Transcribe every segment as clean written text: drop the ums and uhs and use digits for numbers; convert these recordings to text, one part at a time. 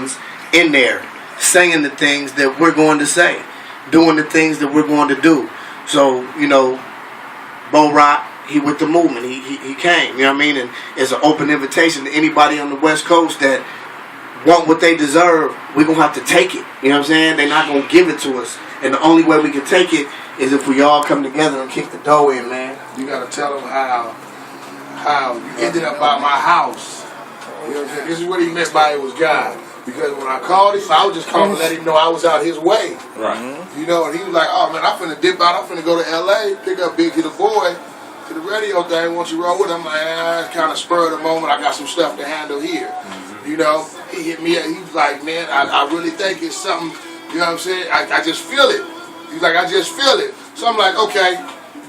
ones in there saying the things that we're going to say, doing the things that we're going to do. So, you know, Bo Rock, he with the movement. He came, you know what I mean? And it's an open invitation to anybody on the West Coast that want what they deserve. We're going to have to take it. You know what I'm saying? They're not going to give it to us. And the only way we can take it is if we all come together and kick the dough in, man. You got to tell them how you ended up by my house. You know what I'm saying? This is what he meant by it was God. Because when I called him, I was just calling to let him know I was out his way. Right. You know, and he was like, oh man, I'm finna dip out. I'm finna go to LA, pick up Big2Da boy to the radio thing. Won't you roll with him? I'm like, it's kind of spur of the moment. I got some stuff to handle here. You know, he hit me up. He was like, man, I really think it's something, you know what I'm saying? I just feel it. He's like, I just feel it. So I'm like, okay,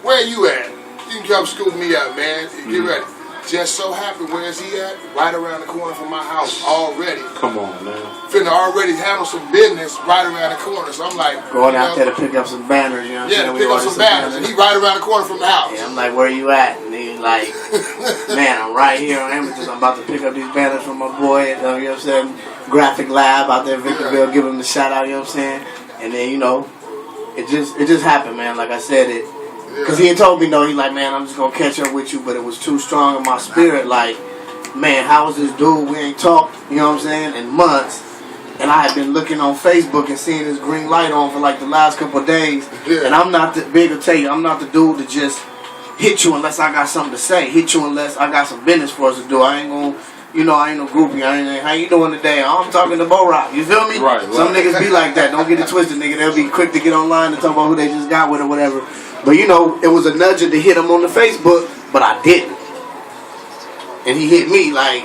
where you at? You can come scoop me up, man. Get ready. Just so happened, where is he at? Right around the corner from my house already. Come on, man. Finna already handle some business right around the corner. So I'm like, going out there to pick up some banners, you know what I'm saying? Yeah, to pick up some banners. And he right around the corner from the house. Yeah, I'm like, where you at? And he's like, man, I'm right here on Amethyst. I'm about to pick up these banners from my boy, you know what I'm saying? Graphic Lab out there in Victorville, give him the shout out, you know what I'm saying? And then, you know, it just happened, man. Like I said, because he had told me, no, he's like, man, I'm just going to catch up with you, but it was too strong in my spirit. Like, man, how was this dude? We ain't talked, you know what I'm saying, in months. And I had been looking on Facebook and seeing his green light on for like the last couple of days. Yeah. And I'm not the, Big will tell you, I'm not the dude to just hit you unless I got something to say. Hit you unless I got some business for us to do. I ain't going to, you know, I ain't no groupie. I ain't, how you doing today? I'm talking to Bo Rock. You feel me? Right. Some niggas be like that. Don't get it twisted, nigga. They'll be quick to get online and talk about who they just got with or whatever. But, you know, it was a nudger to hit him on the Facebook, but I didn't. And he hit me like,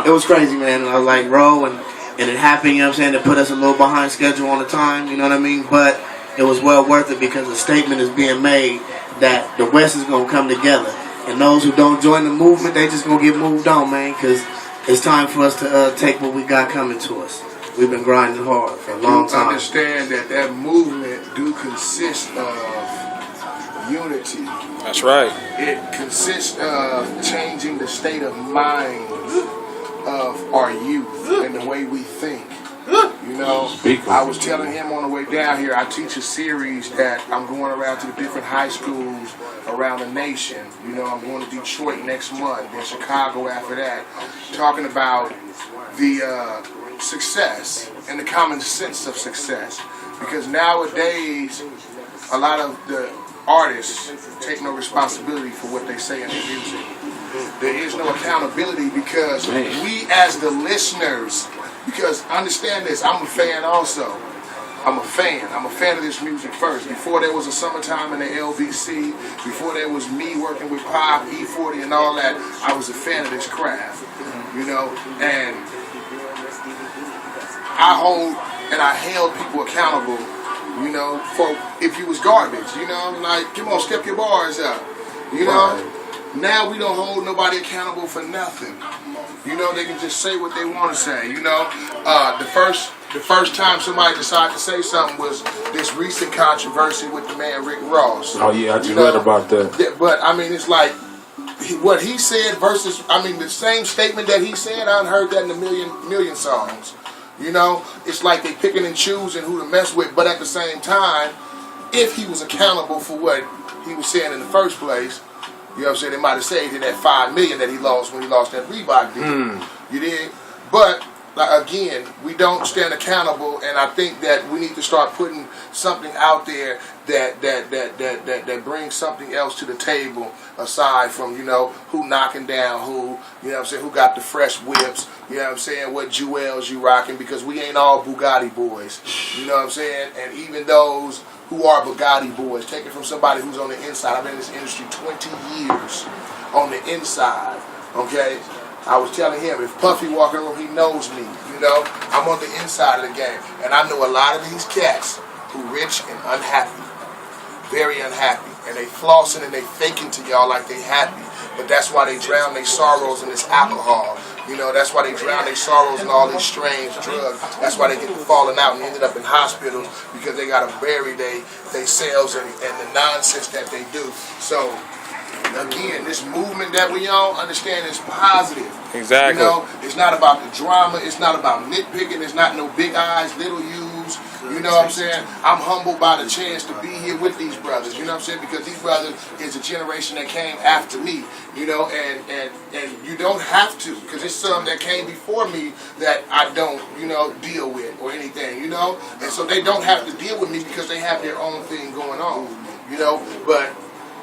it was crazy, man. And I was like, bro, and it happened, you know what I'm saying? It put us a little behind schedule on the time, you know what I mean? But it was well worth it because a statement is being made that the West is going to come together. And those who don't join the movement, they just going to get moved on, man, because it's time for us to take what we got coming to us. We've been grinding hard for a long time. Understand that movement do consist of unity. That's right. It consists of changing the state of mind of our youth and the way we think. You know, I was telling him on the way down here, I teach a series that I'm going around to the different high schools around the nation. You know, I'm going to Detroit next month, then Chicago after that, talking about the success and the common sense of success. Because nowadays, a lot of the artists take no responsibility for what they say in their music. There is no accountability because we as the listeners, because understand this, I'm a fan also. I'm a fan. I'm a fan of this music first. Before there was a Summertime in the LBC, before there was me working with Pop, E40 and all that, I was a fan of this craft. You know, and I hold and I held people accountable, you know, for if you was garbage, you know, like, come on, step your bars up, you know. Now we don't hold nobody accountable for nothing. You know, they can just say what they want to say, you know. The first time somebody decided to say something was this recent controversy with the man Rick Ross. Oh yeah, I just read about that. Yeah, but I mean, it's like what he said versus, I mean, the same statement that he said, I've heard that in a million songs. You know, it's like they picking and choosing who to mess with, but at the same time, if he was accountable for what he was saying in the first place, you know what I'm saying, they might have saved him that $5 million that he lost when he lost that Reebok deal. You did? But, like, again, we don't stand accountable, and I think that we need to start putting something out there that brings something else to the table aside from, you know, who knocking down who, you know what I'm saying, who got the fresh whips, you know what I'm saying, what jewels you rocking, because we ain't all Bugatti boys, you know what I'm saying, and even those who are Bugatti boys, take it from somebody who's on the inside. I've been in this industry 20 years on the inside, okay? I was telling him, if Puffy walk in the room, he knows me, you know? I'm on the inside of the game. And I know a lot of these cats who rich and unhappy, very unhappy. And they flossing and they faking to y'all like they happy. But that's why they drown their sorrows in this alcohol. You know, that's why they drown their sorrows in all these strange drugs. That's why they get to falling out and ended up in hospitals, because they got to bury they selves and the nonsense that they do. So again, this movement that we on, understand is positive. Exactly. You know, it's not about the drama. It's not about nitpicking. It's not no big eyes, little U's. You know what I'm saying? I'm humbled by the chance to be here with these brothers. You know what I'm saying? Because these brothers is a generation that came after me. You know, and you don't have to, because it's some that came before me that I don't, you know, deal with or anything. You know, and so they don't have to deal with me because they have their own thing going on. You know, but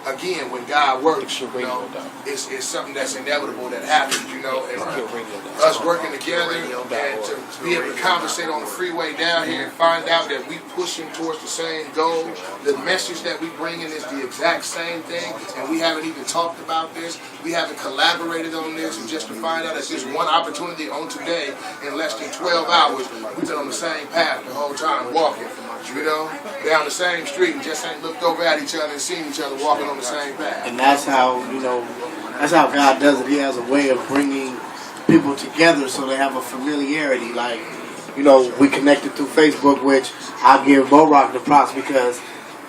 again, when God works, you know, it's something that's inevitable that happens, you know, and us working together and to be able to conversate on the freeway down here and find out that we pushing towards the same goal, the message that we bringing is the exact same thing, and we haven't even talked about this, we haven't collaborated on this, and just to find out that there's one opportunity on today in less than 12 hours, we've been on the same path the whole time walking. You know, down the same street and just ain't looked over at each other and seen each other walking on the same path. And that's how, you know, that's how God does it. He has a way of bringing people together so they have a familiarity. Like, you know, we connected through Facebook, which I give Bo Rock the props because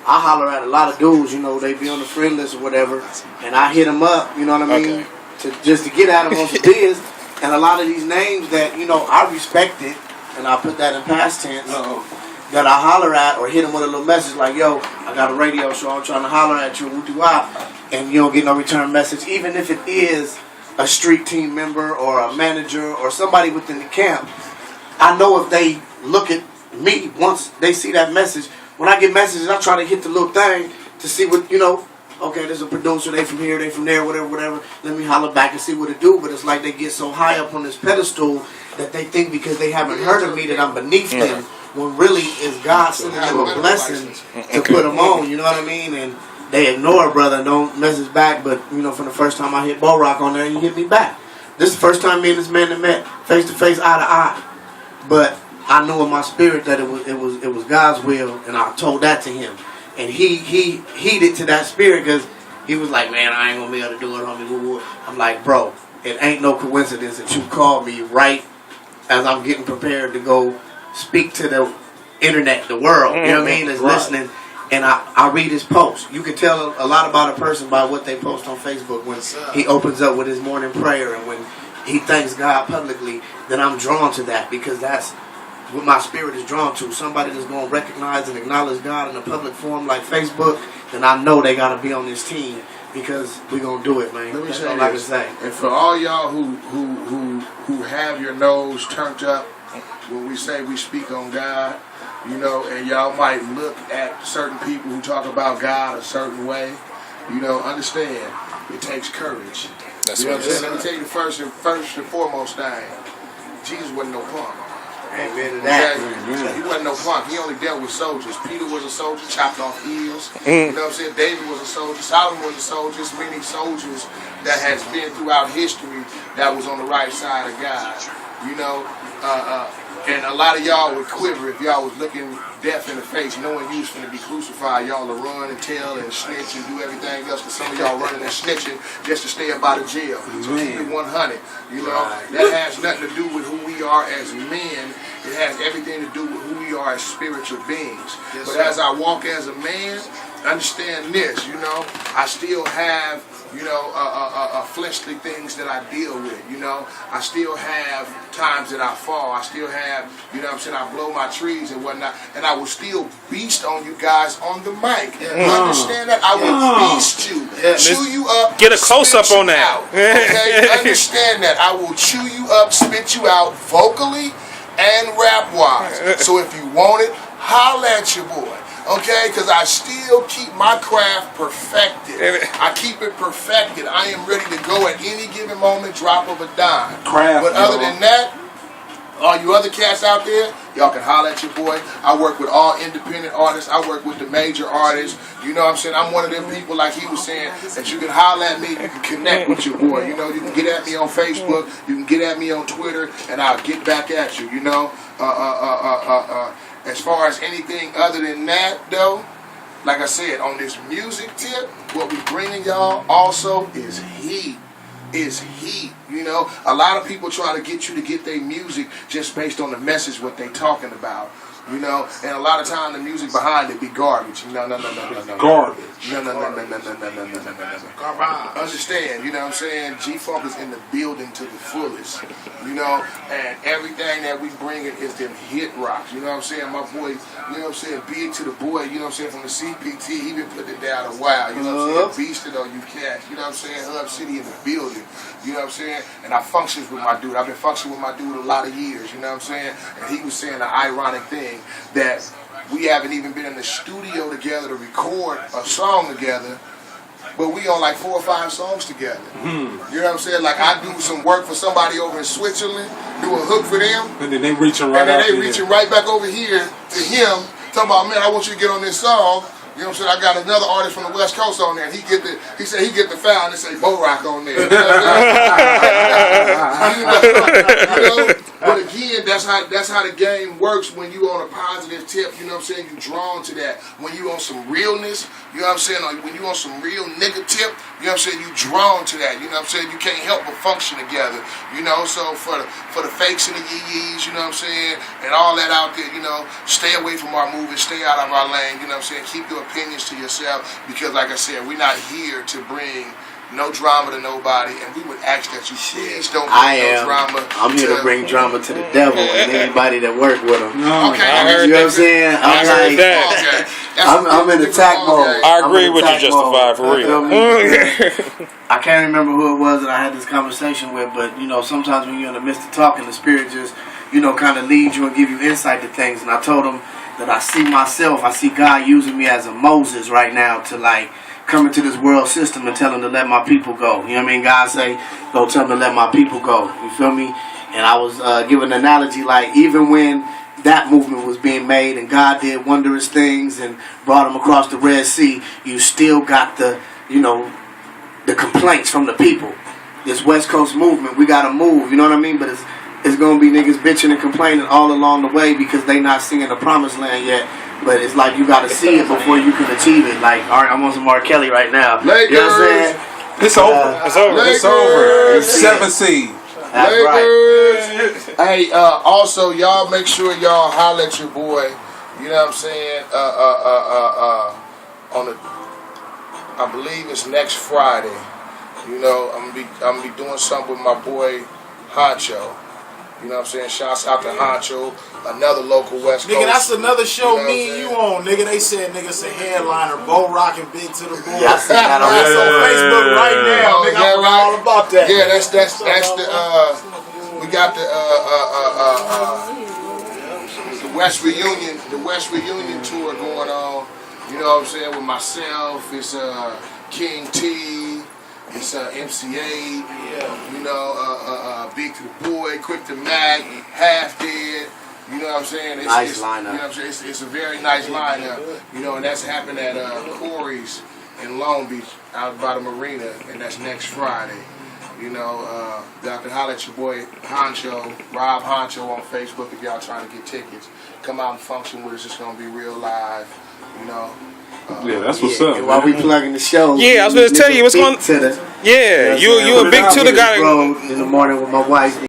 I holler at a lot of dudes, you know, they be on the friend list or whatever, and I hit them up, you know what I mean, just to get at them on some biz. And a lot of these names that, you know, I respected, and I put that in past tense, that I holler at or hit them with a little message like, yo, I got a radio show, I'm trying to holler at you, and you don't get no return message, even if it is a street team member or a manager or somebody within the camp. I know if they look at me once they see that message, when I get messages, I try to hit the little thing to see what, you know, okay, there's a producer, they from here, they from there, whatever, let me holler back and see what it do. But it's like they get so high up on this pedestal that they think because they haven't heard of me that I'm beneath them, when really is God sending them a blessing to put them on, you know what I mean? And they ignore, brother, don't message back. But, you know, from the first time I hit Bo Rock on there, and you hit me back. This is the first time me and this man that met face to face, eye to eye. But I knew in my spirit that it was God's will, and I told that to him. And he heeded to that spirit because he was like, man, I ain't going to be able to do it, homie. I'm like, bro, it ain't no coincidence that you called me right as I'm getting prepared to go speak to the internet, the world, you know what I mean, that's listening. And I read his post. You can tell a lot about a person by what they post on Facebook. When he opens up with his morning prayer and when he thanks God publicly, then I'm drawn to that because that's what my spirit is drawn to. Somebody that's going to recognize and acknowledge God in a public forum like Facebook, then I know they got to be on this team because we're going to do it, man. That's all I can say. And for all y'all who have your nose turned up when we say we speak on God, you know, and y'all might look at certain people who talk about God a certain way, you know, understand it takes courage. That's you know what what I'm saying? Let me tell you the first and foremost thing. Jesus wasn't no punk. Amen to that. Okay? He wasn't no punk. He only dealt with soldiers. Peter was a soldier, chopped off ears. You know what I'm saying? David was a soldier. Solomon was a soldier. There's many soldiers that has been throughout history that was on the right side of God. You know, and a lot of y'all would quiver if y'all was looking death in the face, knowing you was going to be crucified. Y'all to run and tell and snitch and do everything else. Because some of y'all running and snitching just to stay up out of jail. So keep it 100. You know, that has nothing to do with who we are as men. It has everything to do with who we are as spiritual beings. But as I walk as a man, understand this, you know, I still have, you know, fleshly things that I deal with, you know. I still have times that I fall. I still have, you know what I'm saying, I blow my trees and whatnot. And I will still beast on you guys on the mic. You understand that? I will beast you. Chew you up. Get a close-up on that. Okay? Understand that. I will chew you up, spit you out vocally and rap-wise. So if you want it, holla at your boy. Okay, because I still keep my craft perfected. I keep it perfected. I am ready to go at any given moment, drop of a dime. But other than that, all you other cats out there, y'all can holler at your boy. I work with all independent artists. I work with the major artists. You know what I'm saying? I'm one of them people, like he was saying, that you can holler at me, you can connect with your boy. You know, you can get at me on Facebook, you can get at me on Twitter, and I'll get back at you, you know? As far as anything other than that, though, like I said, on this music tip, what we bringing y'all also is heat. You know, a lot of people try to get you to get their music just based on the message what they talking about. You know, and a lot of time the music behind it be garbage. No. Garbage. No. Understand, you know what I'm saying? G-Funk is in the building to the fullest, you know, and everything that we bringing is them hit rocks, you know what I'm saying? My boy, you know what I'm saying? Big to the boy, you know what I'm saying? From the CPT, he been putting it down a while, you know what I'm saying? Beasted on you cats, you know what I'm saying? Hub City in the building, you know what I'm saying? And I functions with my dude. I've been functioning with my dude a lot of years, you know what I'm saying? And he was saying the ironic thing that we haven't even been in the studio together to record a song together, but we on like 4 or 5 songs together. You know what I'm saying? Like I do some work for somebody over in Switzerland, do a hook for them, And then they reaching right back over here to him, talking about, man, I want you to get on this song. You know what I'm saying? I got another artist from the West Coast on there, and he said he get the file and it say Bo Rock on there. You know? But again, that's how the game works when you on a positive tip, you know what I'm saying? You drawn to that. When you on some realness, you know what I'm saying? Or when you on some real nigga tip, you know what I'm saying? You drawn to that, you know what I'm saying? You can't help but function together, you know? So for the fakes and the yee-yees, you know what I'm saying? And all that out there, you know, stay away from our movies, stay out of our lane, you know what I'm saying? Keep your opinions to yourself, because like I said, we're not here to bring no drama to nobody, and we would ask that you please don't bring no drama. I'm here to bring drama to the devil and anybody that work with him. Okay, you know what I'm saying? I'm in attack mode. I agree with you, Justified, for real. I can't remember who it was that I had this conversation with, but you know, sometimes when you're in the midst of talking, the spirit just, you know, kind of leads you and give you insight to things. And I told him that I see God using me as a Moses right now to like come into this world system and tell him to let my people go. You know what I mean? God say, go tell him to let my people go. You feel me? And I was giving an analogy like even when that movement was being made and God did wondrous things and brought them across the Red Sea, you still got the, you know, the complaints from the people. This West Coast movement, we got to move. You know what I mean? But it's going to be niggas bitching and complaining all along the way because they not seeing the promised land yet. But it's like you got to see it before you can achieve it. Like, all right, I'm on some R. Kelly right now. Lakers. You know what I'm saying? It's over. It's over. Lakers. It's over. It's 7 seed. That's Lakers. right. Hey, also, y'all make sure y'all holler at your boy. You know what I'm saying? On the, I believe it's next Friday. You know, I'm gonna be doing something with my boy Honcho. You know what I'm saying? Shouts out to Honcho, another local West Coast. Nigga, that's another show You know me and you on, nigga. They said niggas a headliner, Bo Rock and Big to the Boy. Yeah, I see that on That's on Facebook right now, nigga. I forgot all about that. Yeah, that's the we got the West Reunion tour going on. You know what I'm saying? With myself, it's King T, it's MC8, you know, Big to the Boy, Quick to Mac, Half Dead. You know what I'm saying? Nice lineup. You know what I'm saying? It's a very nice lineup. You know, and that's happening at Corey's in Long Beach, out by the marina, and that's next Friday. You know, y'all can holler at your boy Honcho, Rob Honcho on Facebook if y'all trying to get tickets. Come out and function with us. It's gonna be real live. You know. Yeah, that's what's up. While we plugging the show. Yeah, I was going to tell you what's going. To the, Yeah, you a Big 2Da guy. In the morning with my wife.